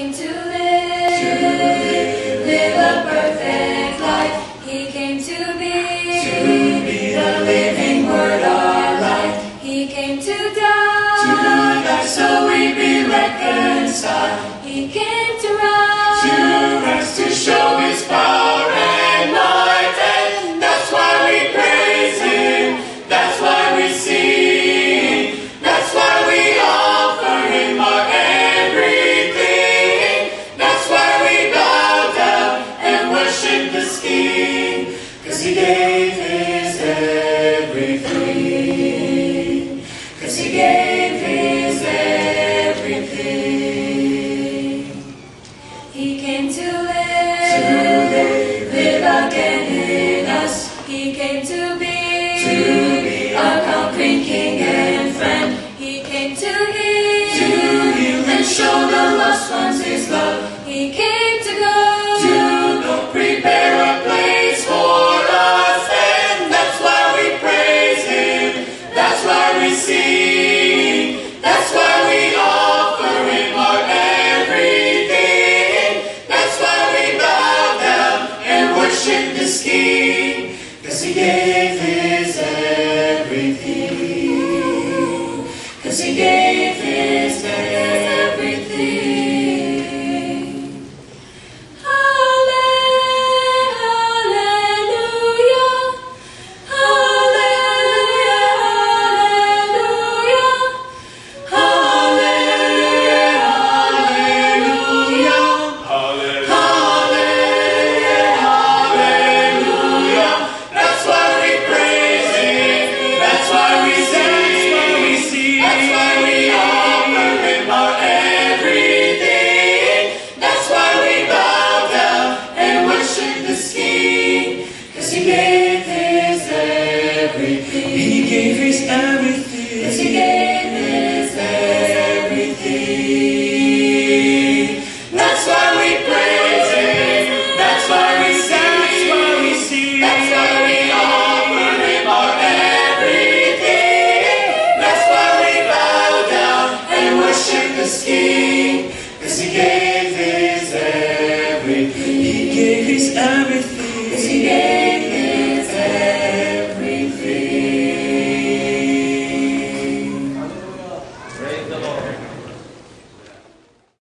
came to live a perfect life. He came to be the living Word of life. He came to die so we be reconciled. He came to rise to show His power and might, and that's why we praise Him, that's why we sing, that's why we offer Him our everything, that's why we bow down and worship this King, 'cause He gave His everything, 'cause He gave His everything. He came to live again in us. He came to be our conquering King and friend. He came to heal and show the lost ones His love. He came to go prepare a place for us, and that's why we praise Him, that's why we sing, that's why we offer Him our everything, that's why we bow down and worship this King, 'cause He gave His everything, 'cause He gave His everything. Hallelujah, hallelujah, hallelujah, hallelujah, hallelujah, hallelujah. That's why we praise Him, that's why we sing, that's why we offer Him our everything, that's why we bow down and worship this King, 'cause He gave His everything. He gave His everything. 'Cause He gave His everything. That's why we praise Him, that's why we sing, that's why we offer Him our everything, that's why we bow down and worship this King, 'cause He gave His everything. He gave His everything.